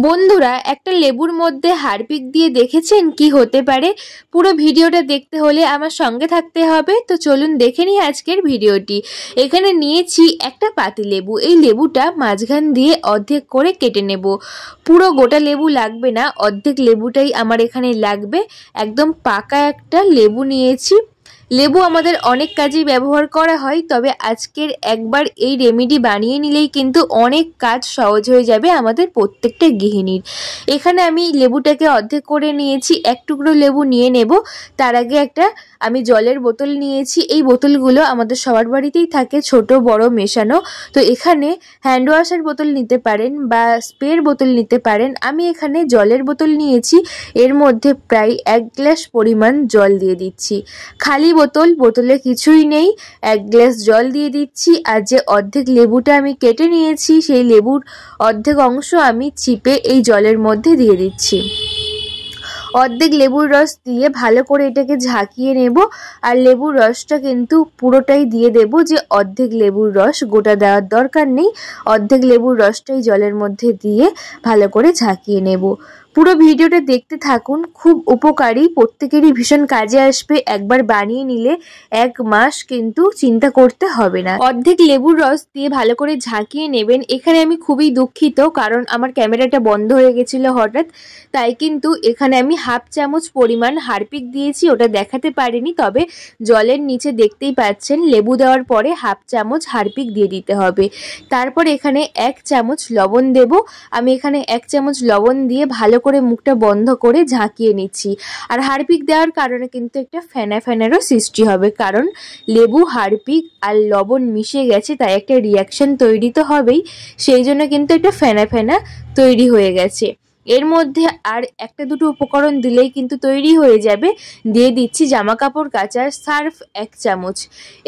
বন্ধুরা একটা লেবুর মধ্যে হারপিক দিয়ে দেখেছেন কি হতে পারে? পুরো ভিডিওটা দেখতে হলে আমার সঙ্গে থাকতে হবে। তো চলুন দেখে নিই আজকের ভিডিওটি। এখানে নিয়েছি একটা পাতি লেবু। এই লেবুটা মাঝখান দিয়ে অর্ধেক করে কেটে নেব। পুরো গোটা লেবু লাগবে না, অর্ধেক লেবুটাই আমার এখানে লাগবে। একদম পাকা একটা লেবু নিয়েছি। লেবু আমাদের অনেক কাজেই ব্যবহার করা হয়, তবে আজকের একবার এই রেমেডি বানিয়ে নিলেই কিন্তু অনেক কাজ সহজ হয়ে যাবে আমাদের প্রত্যেকটা গৃহিণীর। এখানে আমি লেবুটাকে অর্ধেক করে নিয়েছি, এক টুকরো লেবু নিয়ে নেব। তার আগে একটা আমি জলের বোতল নিয়েছি। এই বোতলগুলো আমাদের সবার বাড়িতেই থাকে, ছোট বড় মেশানো। তো এখানে হ্যান্ড ওয়াশের বোতল নিতে পারেন বা স্প্রের বোতল নিতে পারেন। আমি এখানে জলের বোতল নিয়েছি। এর মধ্যে প্রায় 1 গ্লাস পরিমাণ জল দিয়ে দিচ্ছি। খালি বোতলে কিছুই নেই, 1 গ্লাস জল দিয়ে দিচ্ছি। আর যে অর্ধেক লেবুটা আমি কেটে নিয়েছি, সেই লেবুর অর্ধেক অংশ আমি চিপে এই জলের মধ্যে দিয়ে দিচ্ছি। অর্ধেক লেবুর রস দিয়ে ভালো করে এটাকে ঝাঁকিয়ে নেব। আর লেবুর রসটা কিন্তু পুরোটাই দিয়ে দেব, যে অর্ধেক লেবুর রস, গোটা দেওয়ার দরকার নেই। অর্ধেক লেবুর রসটাই জলের মধ্যে দিয়ে ভালো করে ঝাঁকিয়ে নেব। পুরো ভিডিওটা দেখতে থাকুন, খুব উপকারী, প্রত্যেকেরই ভীষণ কাজে আসবে। একবার বানিয়ে নিলে 1 মাস কিন্তু চিন্তা করতে হবে না। অর্ধেক লেবুর রস দিয়ে ভালো করে ঝাঁকিয়ে নেবেন। এখানে আমি খুবই দুঃখিত, কারণ আমার ক্যামেরাটা বন্ধ হয়ে গেছিল হঠাৎ, তাই কিন্তু এখানে আমি 1/2 চামচ পরিমাণ হারপিক দিয়েছি, ওটা দেখাতে পারিনি। তবে জলের নিচে দেখতেই পাচ্ছেন লেবু দেওয়ার পরে 1/2 চামচ হারপিক দিয়ে দিতে হবে। তারপর এখানে 1 চামচ লবণ দেব। আমি এখানে 1 চামচ লবণ দিয়ে ভালো করে মুখটা বন্ধ করে ঝাঁকিয়ে নিচ্ছি। আর হারপিক দেওয়ার কারণে কিন্তু একটা ফেনা ফেনারও সৃষ্টি হবে, কারণ লেবু, হারপিক আর লবণ মিশে গেছে, তাই একটা রিয়াকশন তৈরি তো হবেই। সেই জন্য কিন্তু একটা ফেনা ফেনা তৈরি হয়ে গেছে। এর মধ্যে আর একটা দুটো উপকরণ দিলেই কিন্তু তৈরি হয়ে যাবে। দিয়ে দিচ্ছি জামা কাপড় কাচার সার্ফ 1 চামচ।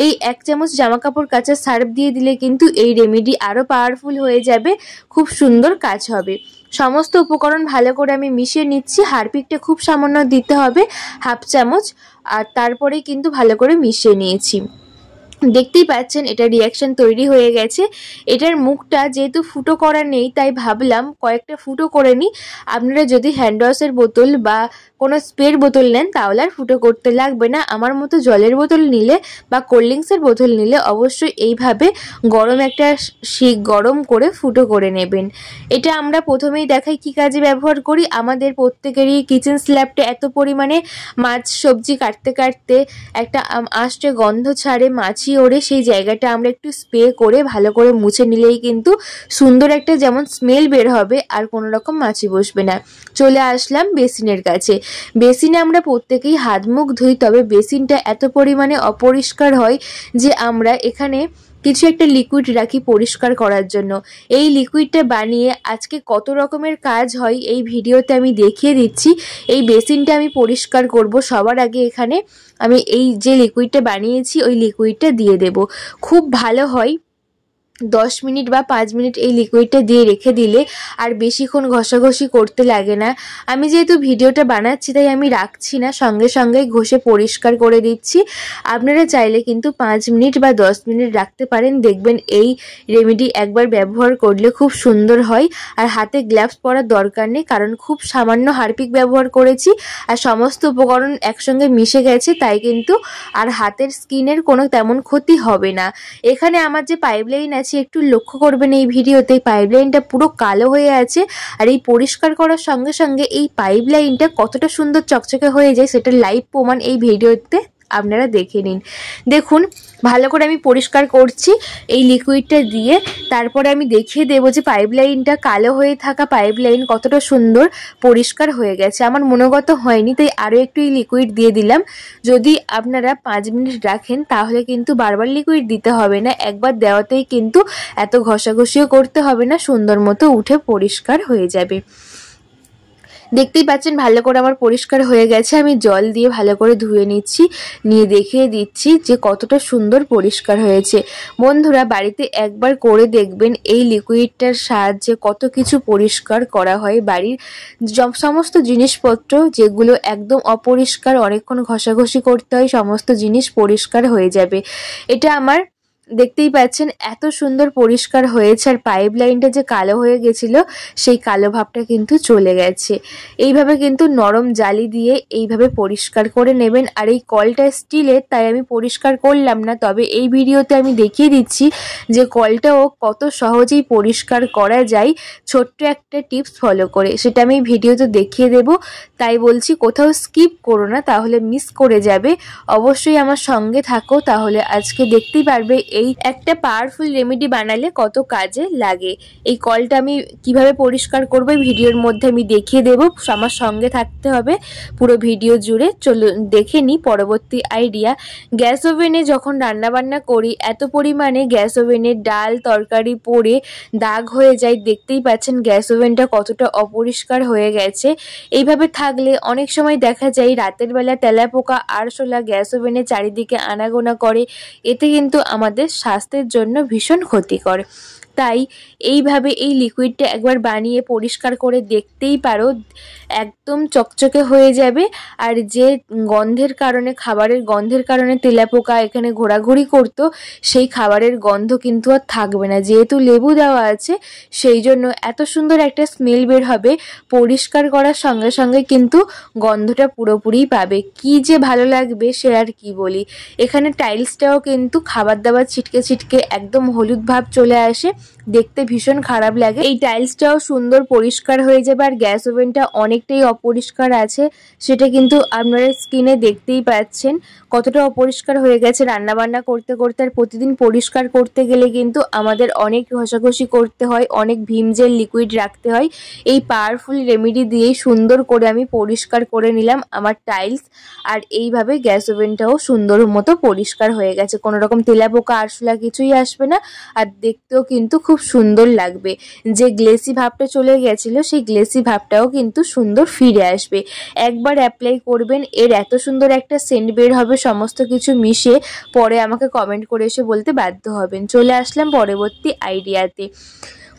এই 1 চামচ জামা কাপড় কাচার সার্ফ দিয়ে দিলে কিন্তু এই রেমেডি আরও পাওয়ারফুল হয়ে যাবে, খুব সুন্দর কাজ হবে। সমস্ত উপকরণ ভালো করে আমি মিশিয়ে নিচ্ছি। হারপিকটা খুব সামান্য দিতে হবে, 1/2 চামচ। আর তারপরে কিন্তু ভালো করে মিশিয়ে নিয়েছি। দেখতেই পাচ্ছেন এটা রিয়াকশন তৈরি হয়ে গেছে। এটার মুখটা যেহেতু ফুটো করা নেই, তাই ভাবলাম কয়েকটা ফুটো করে নিই। আপনারা যদি হ্যান্ড ওয়াশের বোতল বা কোনো স্প্রের বোতল নেন, তাহলে আর ফুটো করতে লাগবে না। আমার মতো জলের বোতল নিলে বা কোল্ড ড্রিঙ্কসের বোতল নিলে অবশ্যই এইভাবে গরম একটা শিক গরম করে ফুটো করে নেবেন। এটা আমরা প্রথমেই দেখাই কি কাজে ব্যবহার করি। আমাদের প্রত্যেকেরই কিচেন স্ল্যাবটা এত পরিমাণে মাছ সবজি কাটতে কাটতে একটা আষ্টে গন্ধ ছাড়ে, মাছি ওড়ে। সেই জায়গাটা আমরা একটু স্প্রে করে ভালো করে মুছে নিলেই কিন্তু সুন্দর একটা যেমন স্মেল বের হবে, আর কোনো রকম মাছি বসবে না। চলে আসলাম বেসিনের কাছে। বেসিনে আমরা প্রত্যেকেই হাত মুখ ধুই, তবে বেসিনটা এত পরিমাণে অপরিষ্কার হয় যে আমরা এখানে কিছু একটা লিকুইড রাখি পরিষ্কার করার জন্য। এই লিকুইডটা বানিয়ে আজকে কত রকমের কাজ হয় এই ভিডিওতে আমি দেখিয়ে দিচ্ছি। এই বেসিনটা আমি পরিষ্কার করব, সবার আগে এখানে আমি এই যে লিকুইডটা বানিয়েছি ওই লিকুইডটা দিয়ে দেব। খুব ভালো হয় 10 মিনিট বা 5 মিনিট এই লিকুইডটা দিয়ে রেখে দিলে আর বেশিক্ষণ ঘষাঘষি করতে লাগে না। আমি যেহেতু ভিডিওটা বানাচ্ছি তাই আমি রাখছি না, সঙ্গে সঙ্গে ঘষে পরিষ্কার করে দিচ্ছি। আপনারা চাইলে কিন্তু 5 মিনিট বা 10 মিনিট রাখতে পারেন। দেখবেন এই রেমেডি একবার ব্যবহার করলে খুব সুন্দর হয়। আর হাতে গ্লাভস পরার দরকার নেই, কারণ খুব সামান্য হারপিক ব্যবহার করেছি আর সমস্ত উপকরণ একসঙ্গে মিশে গেছে, তাই কিন্তু আর হাতের স্কিনের কোনো তেমন ক্ষতি হবে না। এখানে আমার যে পাইপলাইন আছে একটু লক্ষ্য করবেন, এই ভিডিওতে পাইপলাইনটা পুরো কালো হয়ে আছে। আর এই পরিষ্কার করার সঙ্গে সঙ্গে এই পাইপলাইনটা কতটা সুন্দর চকচকে হয়ে যায় সেটা লাইভ প্রমাণ এই ভিডিওতে আপনারা দেখে নিন। দেখুন ভালো করে আমি পরিষ্কার করছি এই লিকুইডটা দিয়ে। তারপরে আমি দেখিয়ে দেবো যে পাইপলাইনটা কালো হয়ে থাকা পাইপলাইন কতটা সুন্দর পরিষ্কার হয়ে গেছে। আমার মনোগত হয়নি, তাই আরও একটু এই লিকুইড দিয়ে দিলাম। যদি আপনারা 5 মিনিট রাখেন তাহলে কিন্তু বারবার লিকুইড দিতে হবে না, একবার দেওয়াতেই কিন্তু এত ঘষাঘষিও করতে হবে না, সুন্দর মতো উঠে পরিষ্কার হয়ে যাবে। দেখতেই পাচ্ছেন ভালো করে আমার পরিষ্কার হয়ে গেছে। আমি জল দিয়ে ভালো করে ধুয়ে নিচ্ছি, নিয়ে দেখিয়ে দিচ্ছি যে কতটা সুন্দর পরিষ্কার হয়েছে। বন্ধুরা বাড়িতে একবার করে দেখবেন এই লিকুইডটার সাহায্যে কত কিছু পরিষ্কার করা হয়। বাড়ির সমস্ত জিনিসপত্র যেগুলো একদম অপরিষ্কার, অনেকক্ষণ ঘষাঘষি করতে হয়, সমস্ত জিনিস পরিষ্কার হয়ে যাবে। এটা আমার দেখতেই পাচ্ছেন এত সুন্দর পরিষ্কার হয়েছে, আর পাইপ লাইনটা যে কালো হয়ে গেছিল সেই কালো ভাবটা কিন্তু চলে গেছে। এইভাবে কিন্তু নরম জালি দিয়ে এইভাবে পরিষ্কার করে নেবেন। আর এই কলটা স্টিলের, তাই আমি পরিষ্কার করলাম না, তবে এই ভিডিওতে আমি দেখিয়ে দিচ্ছি যে কলটাও কত সহজেই পরিষ্কার করা যায় ছোট্ট একটা টিপস ফলো করে। সেটা আমি ভিডিওতে দেখিয়ে দেব, তাই বলছি কোথাও স্কিপ করো না, তাহলে মিস করে যাবে। অবশ্যই আমার সঙ্গে থাকো, তাহলে আজকে দেখতেই পারবে এই একটা পাওয়ারফুল রেমেডি বানালে কত কাজে লাগে। এই কলটা আমি কিভাবে পরিষ্কার করব ভিডিওর মধ্যে আমি দেখিয়ে দেব, আমার সঙ্গে থাকতে হবে পুরো ভিডিও জুড়ে। চলুন দেখে নিই পরবর্তী আইডিয়া। গ্যাস ওভেনে যখন রান্নাবান্না করি এত পরিমাণে গ্যাস ওভেনে ডাল তরকারি পড়ে দাগ হয়ে যায়, দেখতেই পাচ্ছেন গ্যাস ওভেনটা কতটা অপরিষ্কার হয়ে গেছে। এইভাবে থাকলে অনেক সময় দেখা যায় রাতের বেলা তেলাপোকা আরশোলা গ্যাস ওভেনের চারিদিকে আনাগোনা করে, এতে কিন্তু আমাদের স্বাস্থ্যের জন্য ভীষণ ক্ষতিকর। তাই এইভাবে এই লিকুইডটা একবার বানিয়ে পরিষ্কার করে দেখতেই পারো, একদম চকচকে হয়ে যাবে। আর যে গন্ধের কারণে, খাবারের গন্ধের কারণে তেলাপোকা এখানে ঘোরাঘুরি করতো, সেই খাবারের গন্ধ কিন্তু আর থাকবে না। যেহেতু লেবু দেওয়া আছে সেই জন্য এত সুন্দর একটা স্মেল বের হবে, পরিষ্কার করার সঙ্গে সঙ্গে কিন্তু গন্ধটা পুরোপুরি পাবে। কি যে ভালো লাগবে সে আর কি বলি। এখানে টাইলসটাও কিন্তু খাবার দাবার ছিটকে ছিটকে একদম হলুদ ভাব চলে আসে, দেখতে ভীষণ খারাপ লাগে। এই টাইলসটাও সুন্দর পরিষ্কার হয়ে যাবে। আর গ্যাস ওভেনটা অনেকটাই অপরিষ্কার আছে, সেটা কিন্তু আপনারা স্ক্রিনে দেখতেই পাচ্ছেন কতটা অপরিষ্কার হয়ে গেছে রান্নাবান্না করতে করতে। আর প্রতিদিন পরিষ্কার করতে গেলে কিন্তু আমাদের অনেক ঘষাঘষি করতে হয়, অনেক ভিম জেল লিকুইড রাখতে হয়। এই পাওয়ারফুল রেমেডি দিয়েই সুন্দর করে আমি পরিষ্কার করে নিলাম আমার টাইলস। আর এইভাবে গ্যাস ওভেনটাও সুন্দর মতো পরিষ্কার হয়ে গেছে, কোনো রকম তেলাপোকা আরশোলা কিছুই আসবে না। আর দেখতেও কিন্তু খুব সুন্দর লাগবে। যে গ্লেসি ভাবটা চলে গেছিল সেই গ্লেসি ভাবটাও কিন্তু সুন্দর ফিরে আসবে। একবার অ্যাপ্লাই করবেন, এর এত সুন্দর একটা সেন্ট বের হবে সমস্ত কিছু মিশিয়ে, পরে আমাকে কমেন্ট করে এসে বলতে বাধ্য হবেন। চলে আসলাম পরবর্তী আইডিয়াতে।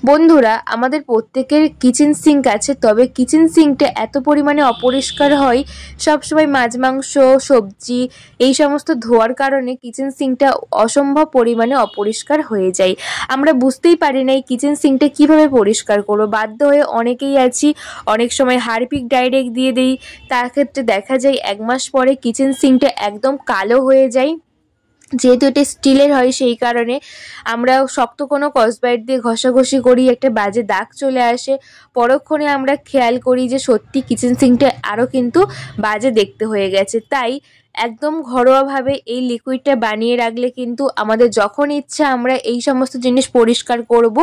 বন্ধুরা, আমাদের প্রত্যেকের কিচেন সিঙ্ক আছে, তবে কিচেন সিঙ্কটা এত পরিমাণে অপরিষ্কার হয়, সবসময় মাছ মাংস সবজি এই সমস্ত ধোয়ার কারণে কিচেন সিঙ্কটা অসম্ভব পরিমাণে অপরিষ্কার হয়ে যায়। আমরা বুঝতেই পারি না এই কিচেন সিঙ্কটা কীভাবে পরিষ্কার করবো। বাধ্য হয়ে অনেকেই আছি অনেক সময় হারপিক ডাইরেক্ট দিয়ে দিই, তার ক্ষেত্রে দেখা যায় 1 মাস পরে কিচেন সিঙ্কটা একদম কালো হয়ে যায়। যেহেতু এটা স্টিলের হয় সেই কারণে আমরা শক্ত কোনো স্কচব্রাইট দিয়ে ঘষাঘষি করি, একটা বাজে দাগ চলে আসে। পরক্ষণে আমরা খেয়াল করি যে সত্যি কিচেন সিঙ্কটা আরও কিন্তু বাজে দেখতে হয়ে গেছে। তাই একদম ঘরোয়াভাবে এই লিকুইডটা বানিয়ে রাখলে কিন্তু আমাদের যখন ইচ্ছা আমরা এই সমস্ত জিনিস পরিষ্কার করব।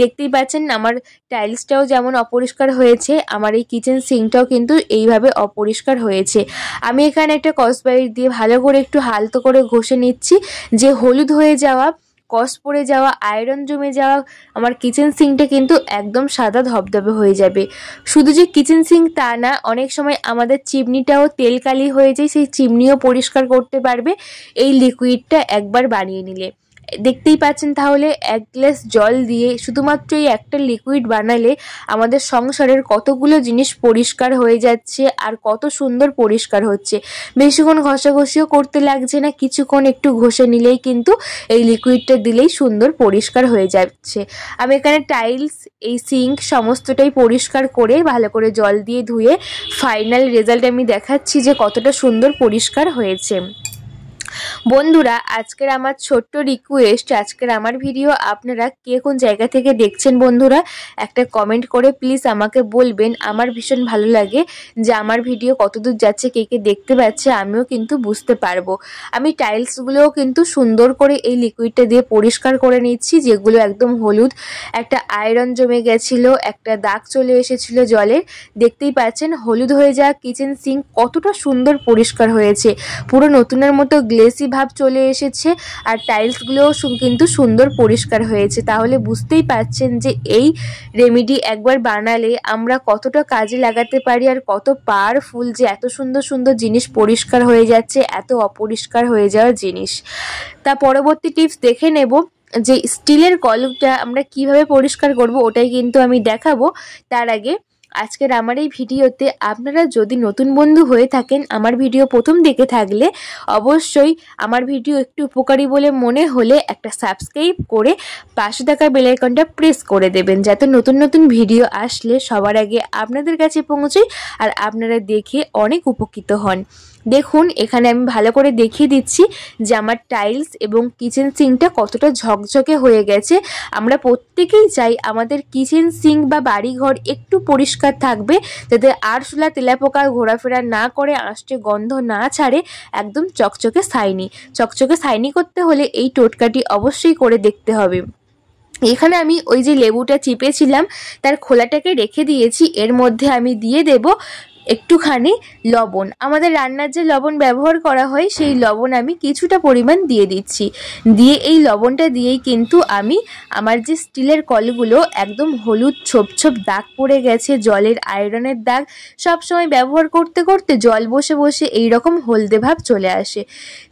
দেখতেই পাচ্ছেন আমার টাইলসটাও যেমন অপরিষ্কার হয়েছে, আমার এই কিচেন সিঙ্কটাও কিন্তু এইভাবে অপরিষ্কার হয়েছে। আমি এখানে একটা স্কচব্রাইট দিয়ে ভালো করে একটু হালতো করে ঘষে নিচ্ছি, যে হলুদ হয়ে যাওয়া, কস পড়ে যাওয়া, আয়রন জমে যাওয়া আমার কিচেন সিঙ্কটা কিন্তু একদম সাদা ধবধবে হয়ে যাবে। শুধু যে কিচেন সিঙ্ক তা না, অনেক সময় আমাদের চিমনিটাও তেল কালি হয়ে যায়, সেই চিমনিও পরিষ্কার করতে পারবে এই লিকুইডটা একবার বানিয়ে নিলে। দেখতেই পাচ্ছেন তাহলে 1 গ্লাস জল দিয়ে শুধুমাত্র এই একটা লিকুইড বানালে আমাদের সংসারের কতগুলো জিনিস পরিষ্কার হয়ে যাচ্ছে, আর কত সুন্দর পরিষ্কার হচ্ছে। বেশিক্ষণ ঘষাঘষিও করতে লাগছে না, কিছুক্ষণ একটু ঘষে নিলেই কিন্তু এই লিকুইডটা দিলেই সুন্দর পরিষ্কার হয়ে যাচ্ছে। আমি এখানে টাইলস, এই সিঙ্ক সমস্তটাই পরিষ্কার করে ভালো করে জল দিয়ে ধুয়ে ফাইনাল রেজাল্ট আমি দেখাচ্ছি যে কতটা সুন্দর পরিষ্কার হয়েছে। বন্ধুরা, আজকের আমার ছোট্ট রিকোয়েস্ট, আজকের আমার ভিডিও আপনারা কে কোন জায়গা থেকে দেখছেন বন্ধুরা একটা কমেন্ট করে প্লিজ আমাকে বলবেন। আমার ভীষণ ভালো লাগে যে আমার ভিডিও কতদূর যাচ্ছে, কে কে দেখতে পাচ্ছে, আমিও কিন্তু বুঝতে পারবো। আমি টাইলসগুলোও কিন্তু সুন্দর করে এই লিকুইডটা দিয়ে পরিষ্কার করে নিচ্ছি, যেগুলো একদম হলুদ, একটা আয়রন জমে গেছিলো, একটা দাগ চলে এসেছিলো জলের। দেখতেই পাচ্ছেন হলুদ হয়ে যাওয়া কিচেন সিঙ্ক কতটা সুন্দর পরিষ্কার হয়েছে, পুরো নতুনের মতো গ্লেসি ভাব চলে এসেছে। আর টাইলসগুলোও কিন্তু সুন্দর পরিষ্কার হয়েছে। তাহলে বুঝতেই পারছেন যে এই রেমেডি একবার বানালে আমরা কতটা কাজে লাগাতে পারি, আর কত পাওয়ারফুল যে এত সুন্দর সুন্দর জিনিস পরিষ্কার হয়ে যাচ্ছে এত অপরিষ্কার হয়ে যাওয়া জিনিস। তা পরবর্তী টিপস দেখে নেব যে স্টিলের কলটা আমরা কিভাবে পরিষ্কার করব, ওটাই কিন্তু আমি দেখাবো। তার আগে আজকের আমার এই ভিডিওতে আপনারা যদি নতুন বন্ধু হয়ে থাকেন, আমার ভিডিও প্রথম দেখে থাকলে অবশ্যই আমার ভিডিও একটু উপকারী বলে মনে হলে একটা সাবস্ক্রাইব করে পাশে থাকা বেল আইকনটা প্রেস করে দেবেন, যাতে নতুন নতুন ভিডিও আসলে সবার আগে আপনাদের কাছে পৌঁছায় আর আপনারা দেখে অনেক উপকৃত হন। দেখুন এখানে আমি ভালো করে দেখিয়ে দিচ্ছি যে আমার টাইলস এবং কিচেন সিঙ্কটা কতটা ঝকঝকে হয়ে গেছে। আমরা প্রত্যেকেই চাই আমাদের কিচেন সিঙ্ক বা বাড়িঘর একটু পরিষ্কার থাকবে, যাতে আরশোলা তেলাপোকা ঘোরাফেরা না করে, আঁশটে গন্ধ না ছাড়ে, একদম চকচকে শাইনি করতে হলে এই টোটকাটি অবশ্যই করে দেখতে হবে। এখানে আমি ওই যে লেবুটা চিপেছিলাম তার খোলাটাকে রেখে দিয়েছি, এর মধ্যে আমি দিয়ে দেব একটুখানি লবণ। আমাদের রান্নার যে লবণ ব্যবহার করা হয় সেই লবণ আমি কিছুটা পরিমাণ দিয়ে দিচ্ছি। দিয়ে এই লবণটা দিয়েই কিন্তু আমি আমার যে স্টিলের কলগুলো একদম হলুদ ছোপ ছোপ দাগ পড়ে গেছে, জলের আয়রনের দাগ, সব সময় ব্যবহার করতে করতে জল বসে বসে এই রকম হলদে ভাব চলে আসে।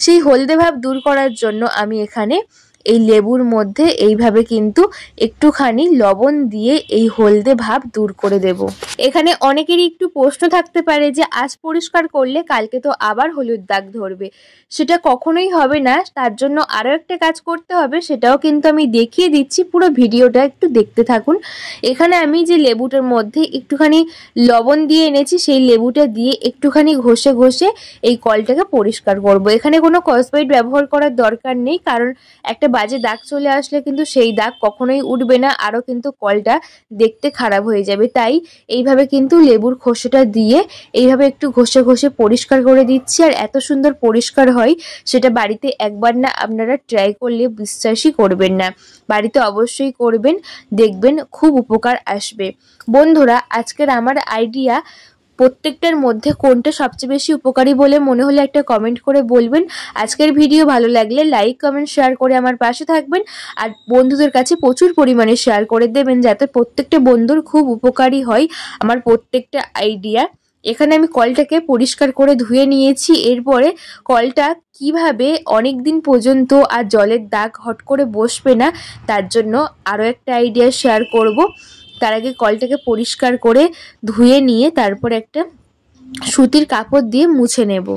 সেই হলদে ভাব দূর করার জন্য আমি এখানে এই লেবুর মধ্যে এইভাবে কিন্তু একটুখানি লবণ দিয়ে এই হলদে ভাব দূর করে দেব। এখানে অনেকেরই একটু প্রশ্ন থাকতে পারে যে আজ পরিষ্কার করলে কালকে তো আবার হলুদ দাগ ধরবে, সেটা কখনোই হবে না। তার জন্য আরও একটা কাজ করতে হবে, সেটাও কিন্তু আমি দেখিয়ে দিচ্ছি, পুরো ভিডিওটা একটু দেখতে থাকুন। এখানে আমি যে লেবুটার মধ্যে একটুখানি লবণ দিয়ে এনেছি, সেই লেবুটা দিয়ে একটুখানি ঘষে ঘষে এই কলটাকে পরিষ্কার করব। এখানে কোনো কসবাইট ব্যবহার করার দরকার নেই, কারণ একটা বাজে দাগ চলে আসলে কিন্তু সেই দাগ কখনোই উঠবে না, আরও কিন্তু কলটা দেখতে খারাপ হয়ে যাবে। তাই এইভাবে কিন্তু লেবুর খোসাটা দিয়ে এইভাবে একটু ঘষে ঘষে পরিষ্কার করে দিচ্ছি। আর এত সুন্দর পরিষ্কার হয় সেটা বাড়িতে একবার না আপনারা ট্রাই করলে বিশ্বাসই করবেন না। বাড়িতে অবশ্যই করবেন, দেখবেন খুব উপকার আসবে। বন্ধুরা, আজকের আমার আইডিয়া প্রত্যেকটার মধ্যে কোনটা সবচেয়ে বেশি উপকারী বলে মনে হলে একটা কমেন্ট করে বলবেন। আজকের ভিডিও ভালো লাগলে লাইক কমেন্ট শেয়ার করে আমার পাশে থাকবেন, আর বন্ধুদের কাছে প্রচুর পরিমাণে শেয়ার করে দেবেন, যাতে প্রত্যেকটা বন্ধুর খুব উপকারী হয় আমার প্রত্যেকটা আইডিয়া। এখানে আমি কলটাকে পরিষ্কার করে ধুয়ে নিয়েছি। এরপরে কলটা কিভাবে অনেক দিন পর্যন্ত আর জলের দাগ হট করে বসবে না, তার জন্য আরও একটা আইডিয়া শেয়ার করব। তার আগে কলটাকে পরিষ্কার করে ধুয়ে নিয়ে তারপর একটা সুতির কাপড় দিয়ে মুছে নেব।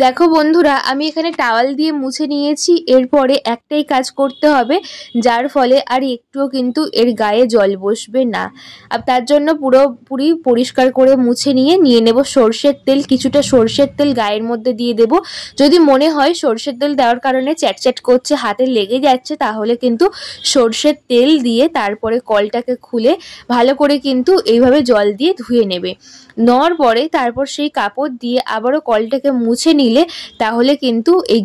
দেখো বন্ধুরা, আমি এখানে টাওয়াল দিয়ে মুছে নিয়েছি। এরপরে একটাই কাজ করতে হবে, যার ফলে আর একটুও কিন্তু এর গায়ে জল বসবে না। আর তার জন্য পুরোপুরি পরিষ্কার করে মুছে নিয়ে নেব সর্ষের তেল। কিছুটা সর্ষের তেল গায়ের মধ্যে দিয়ে দেব। যদি মনে হয় সর্ষের তেল দেওয়ার কারণে চ্যাটচ্যাট করছে, হাতে লেগে যাচ্ছে, তাহলে কিন্তু সর্ষের তেল দিয়ে তারপরে কলটাকে খুলে ভালো করে কিন্তু এইভাবে জল দিয়ে ধুয়ে নেবে। নেওয়ার পরে তারপর সেই কাপড় দিয়ে আবারও কলটাকে মুছে নিলে তাহলে কিন্তু এই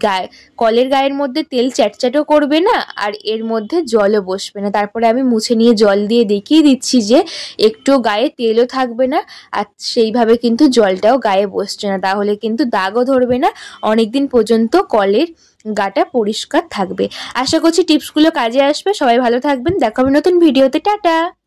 কলের গায়ের মধ্যে তেল চ্যাটচ্যাটও করবে না, আর এর মধ্যে জলও বসবে না। তারপরে আমি মুছে নিয়ে জল দিয়ে দেখিয়ে দিচ্ছি যে একটু গায়ে তেলও থাকবে না, আর সেইভাবে কিন্তু জলটাও গায়ে বসছে না, তাহলে কিন্তু দাগও ধরবে না, অনেকদিন পর্যন্ত কলের গাটা পরিষ্কার থাকবে। আশা করছি টিপসগুলো কাজে আসবে। সবাই ভালো থাকবেন, দেখা হবে নতুন ভিডিওতে। টাটা।